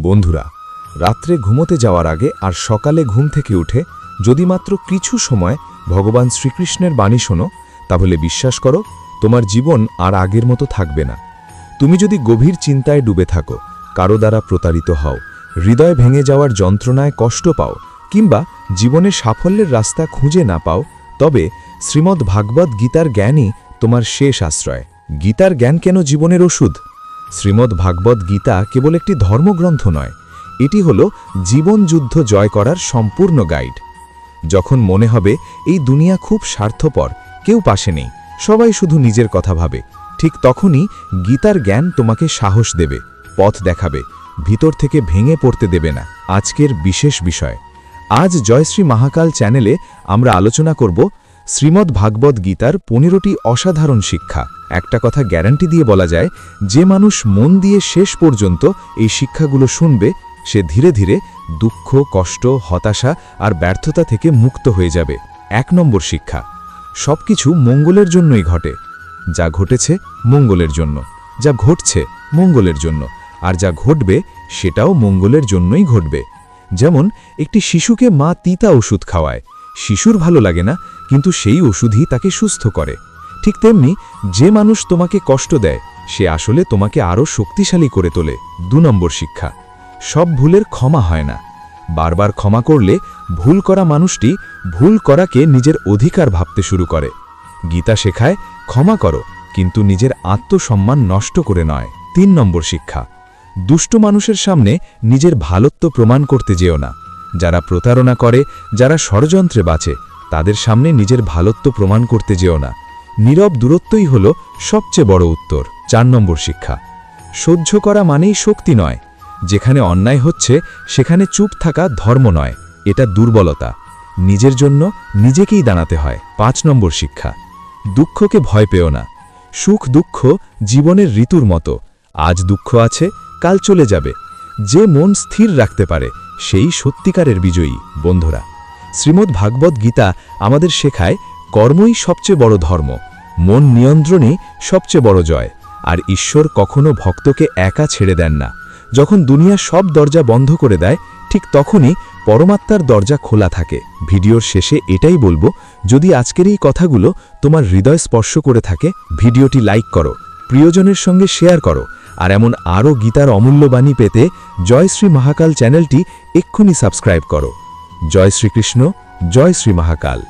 বন্ধুরা, রাত্রে ঘুমোতে যাওয়ার আগে আর সকালে ঘুম থেকে উঠে যদি মাত্র কিছু সময় ভগবান শ্রীকৃষ্ণের বাণী শোনো, তাহলে বিশ্বাস করো তোমার জীবন আর আগের মতো থাকবে না। তুমি যদি গভীর চিন্তায় ডুবে থাকো, কারো দ্বারা প্রতারিত হও, হৃদয় ভেঙে যাওয়ার যন্ত্রণায় কষ্ট পাও, কিংবা জীবনে সাফল্যের রাস্তা খুঁজে না পাও, তবে শ্রীমদ্ ভাগবত গীতার জ্ঞানই তোমার শেষ আশ্রয়। গীতার জ্ঞান কেন জীবনের ওষুধ? শ্রীমদ্ ভাগবত গীতা কেবল একটি ধর্মগ্রন্থ নয়, এটি হল জীবনযুদ্ধ জয় করার সম্পূর্ণ গাইড। যখন মনে হবে এই দুনিয়া খুব স্বার্থপর, কেউ পাশে নেই, সবাই শুধু নিজের কথা ভাবে, ঠিক তখনই গীতার জ্ঞান তোমাকে সাহস দেবে, পথ দেখাবে, ভিতর থেকে ভেঙে পড়তে দেবে না। আজকের বিশেষ বিষয়, আজ জয়শ্রী মহাকাল চ্যানেলে আমরা আলোচনা করব শ্রীমদ্ ভাগবত গীতার 15টি অসাধারণ শিক্ষা। একটা কথা গ্যারান্টি দিয়ে বলা যায়, যে মানুষ মন দিয়ে শেষ পর্যন্ত এই শিক্ষাগুলো শুনবে, সে ধীরে ধীরে দুঃখ, কষ্ট, হতাশা আর ব্যর্থতা থেকে মুক্ত হয়ে যাবে। 1 নম্বর শিক্ষা, সবকিছু মঙ্গলের জন্যই ঘটে। যা ঘটেছে মঙ্গলের জন্য, যা ঘটছে মঙ্গলের জন্য, আর যা ঘটবে সেটাও মঙ্গলের জন্যই ঘটবে। যেমন একটি শিশুকে মা তিতা ওষুধ খাওয়ায়, শিশুর ভালো লাগে না, কিন্তু সেই ওষুধই তাকে সুস্থ করে। ঠিক তেমনি যে মানুষ তোমাকে কষ্ট দেয়, সে আসলে তোমাকে আরও শক্তিশালী করে তোলে। 2 নম্বর শিক্ষা, সব ভুলের ক্ষমা হয় না। বারবার ক্ষমা করলে ভুল করা মানুষটি ভুল করাকে নিজের অধিকার ভাবতে শুরু করে। গীতা শেখায়, ক্ষমা করো, কিন্তু নিজের আত্মসম্মান নষ্ট করে নয়। 3 নম্বর শিক্ষা, দুষ্ট মানুষের সামনে নিজের ভালোত্ব প্রমাণ করতে যেও না। যারা প্রতারণা করে, যারা ষড়যন্ত্রে বাঁচে, তাদের সামনে নিজের ভালোত্ব প্রমাণ করতে যেও না। নীরব দূরত্বই হল সবচেয়ে বড় উত্তর। 4 নম্বর শিক্ষা, সহ্য করা মানেই শক্তি নয়। যেখানে অন্যায় হচ্ছে সেখানে চুপ থাকা ধর্ম নয়, এটা দুর্বলতা। নিজের জন্য নিজেকেই দাঁড়াতে হয়। 5 নম্বর শিক্ষা, দুঃখকে ভয় পেও না। সুখ দুঃখ জীবনের ঋতুর মতো, আজ দুঃখ আছে, কাল চলে যাবে। যে মন স্থির রাখতে পারে সেই সত্যিকারের বিজয়ী। বন্ধুরা, শ্রীমদ্ ভাগবত গীতা আমাদের শেখায়, কর্মই সবচেয়ে বড় ধর্ম, মন নিয়ন্ত্রণই সবচেয়ে বড় জয়, আর ঈশ্বর কখনো ভক্তকে একা ছেড়ে দেন না। যখন দুনিয়া সব দরজা বন্ধ করে দেয়, ঠিক তখনই পরমাত্মার দরজা খোলা থাকে। ভিডিওর শেষে এটাই বলবো, যদি আজকের এই কথাগুলো তোমার হৃদয় স্পর্শ করে থাকে, ভিডিওটি লাইক করো, প্রিয়জনের সঙ্গে শেয়ার করো, আর এমন আরও গীতার অমূল্যবাণী পেতে জয়শ্রী মহাকাল চ্যানেলটি এক্ষুনি সাবস্ক্রাইব করো। জয় শ্রীকৃষ্ণ, জয় শ্রী মহাকাল।